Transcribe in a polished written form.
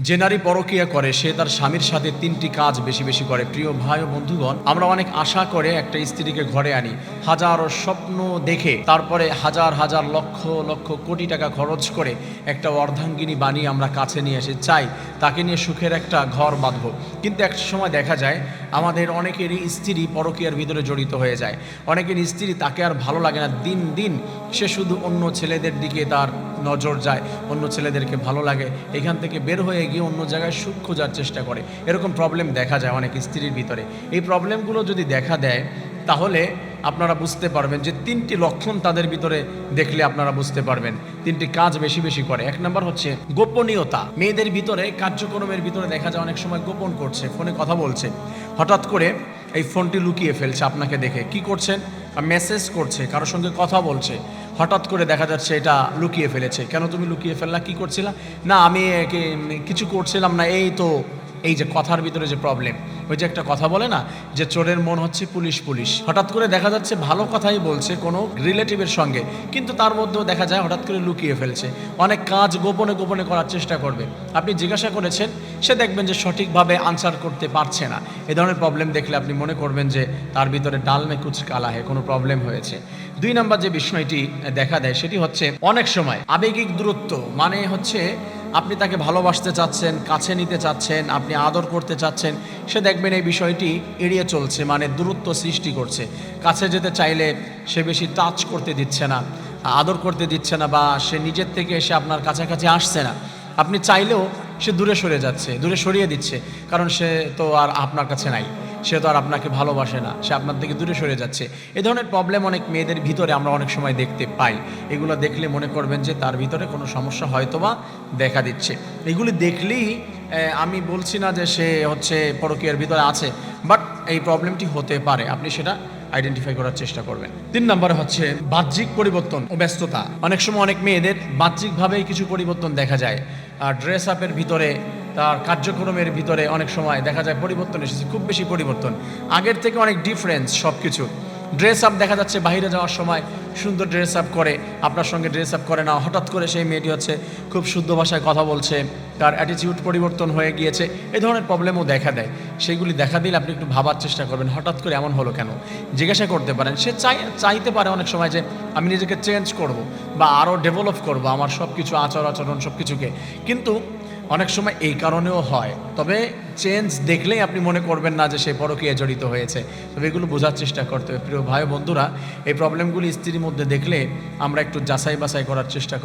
যে নারী পরকীয়া করে সে তার স্বামীর সাথে ৩টি কাজ বেশি বেশি করে। প্রিয় ভাই ও বন্ধুগণ, আমরা অনেক আশা করে একটা স্ত্রীকে ঘরে আনি, হাজারো স্বপ্ন দেখে, তারপরে হাজার হাজার লক্ষ লক্ষ কোটি টাকা খরচ করে একটা অর্ধাঙ্গিনী বানিয়ে আমরা কাছে নিয়ে এসে চাই তাকে নিয়ে সুখের একটা ঘর বাঁধব। কিন্তু একটা সময় দেখা যায় আমাদের অনেকেরই স্ত্রী পরকীয়ার ভিতরে জড়িত হয়ে যায়। অনেকের স্ত্রী তাকে আর ভালো লাগে না, দিন দিন সে শুধু অন্য ছেলেদের দিকে তার নজর যায়, অন্য ছেলেদেরকে ভালো লাগে, এখান থেকে বের হয়ে গিয়ে অন্য জায়গায় সুখ খোঁজার চেষ্টা করে। এরকম প্রবলেম দেখা যায় অনেক স্ত্রীর ভিতরে। এই প্রবলেমগুলো যদি দেখা দেয় তাহলে আপনারা বুঝতে পারবেন যে 3টি লক্ষণ তাদের ভিতরে দেখলে আপনারা বুঝতে পারবেন 3টি কাজ বেশি বেশি করে। 1 নম্বর হচ্ছে গোপনীয়তা। মেয়েদের ভিতরে কার্যক্রমের ভিতরে দেখা যায় অনেক সময় গোপন করছে, ফোনে কথা বলছে, হঠাৎ করে এই ফোনটি লুকিয়ে ফেলছে আপনাকে দেখে। কি করছেন? মেসেজ করছে, কারোর সঙ্গে কথা বলছে, হঠাৎ করে দেখা যাচ্ছে এটা লুকিয়ে ফেলেছে। কেন তুমি লুকিয়ে ফেললা? কি করছিলা? না আমি কিছু করছিলাম না। এই যে কথার ভিতরে যে প্রবলেম, ওই যে একটা কথা বলে না যে চোরের মন হচ্ছে পুলিশ পুলিশ। হঠাৎ করে দেখা যাচ্ছে ভালো কথাই বলছে কোনো রিলেটিভের সঙ্গে, কিন্তু তার মধ্যেও দেখা যায় হঠাৎ করে লুকিয়ে ফেলছে। অনেক কাজ গোপনে গোপনে করার চেষ্টা করবে। আপনি জিজ্ঞাসা করেছেন, সে দেখবেন যে সঠিকভাবে আনসার করতে পারছে না। এ ধরনের প্রবলেম দেখলে আপনি মনে করবেন যে তার ভিতরে ডাল মে কুচ কালা হে, কোনো প্রবলেম হয়েছে। 2 নম্বর যে বিষয়টি দেখা দেয় সেটি হচ্ছে অনেক সময় আবেগিক দূরত্ব। মানে হচ্ছে আপনি তাকে ভালোবাসতে চাচ্ছেন, কাছে নিতে চাচ্ছেন, আপনি আদর করতে চাচ্ছেন, সে দেখবেন এই বিষয়টি এড়িয়ে চলছে, মানে দূরত্ব সৃষ্টি করছে। কাছে যেতে চাইলে সে বেশি টাচ করতে দিচ্ছে না, আদর করতে দিচ্ছে না, বা সে নিজের থেকে এসে আপনার কাছাকাছি আসছে না। আপনি চাইলেও সে দূরে সরে যাচ্ছে, দূরে সরিয়ে দিচ্ছে, কারণ সে তো আর আপনার কাছে নাই, সে তো আর আপনাকে ভালোবাসে না, সে আপনার থেকে দূরে সরে যাচ্ছে। এ ধরনের প্রবলেম অনেক মেয়েদের ভিতরে আমরা অনেক সময় দেখতে পাই। এগুলো দেখলে মনে করবেন যে তার ভিতরে কোনো সমস্যা হয়তোবা দেখা দিচ্ছে। এগুলি দেখলেই আমি বলছি না যে সে হচ্ছে পরকীয়ার ভিতরে আছে, বাট এই প্রবলেমটি হতে পারে, আপনি সেটা আইডেন্টিফাই করার চেষ্টা করবেন। 3 নম্বরে হচ্ছে বাহ্যিক পরিবর্তন ও ব্যস্ততা। অনেক সময় অনেক মেয়েদের বাহ্যিকভাবেই কিছু পরিবর্তন দেখা যায়। আর ড্রেস আপের ভিতরে, তার কার্যক্রমের ভিতরে অনেক সময় দেখা যায় পরিবর্তন এসেছে, খুব বেশি পরিবর্তন, আগের থেকে অনেক ডিফারেন্স সব কিছু। ড্রেস আপ দেখা যাচ্ছে বাইরে যাওয়ার সময় সুন্দর ড্রেস আপ করে, আপনার সঙ্গে ড্রেস আপ করে না, হঠাৎ করে সেই মেয়েটি হচ্ছে খুব শুদ্ধ ভাষায় কথা বলছে, তার অ্যাটিটিউড পরিবর্তন হয়ে গিয়েছে। এই ধরনের প্রবলেমও দেখা দেয়। সেইগুলি দেখা দিলে আপনি একটু ভাবার চেষ্টা করবেন, হঠাৎ করে এমন হলো কেন। জিজ্ঞাসা করতে পারেন। সে চাইতে পারে অনেক সময় যে আমি নিজেকে চেঞ্জ করব বা আরও ডেভেলপ করব আমার সব কিছু আচরণ সব কিছুকে, কিন্তু অনেক সময় এই কারণেও হয়। তবে চেঞ্জ দেখলেই আপনি মনে করবেন না যে সে পরকীয়ায় জড়িত হয়েছে। তবে এগুলো বোঝার চেষ্টা করতে হবে। প্রিয় ভাই বন্ধুরা, এই প্রবলেমগুলি স্ত্রীর মধ্যে দেখলে আমরা একটু যাচাই বাছাই করার চেষ্টা করব।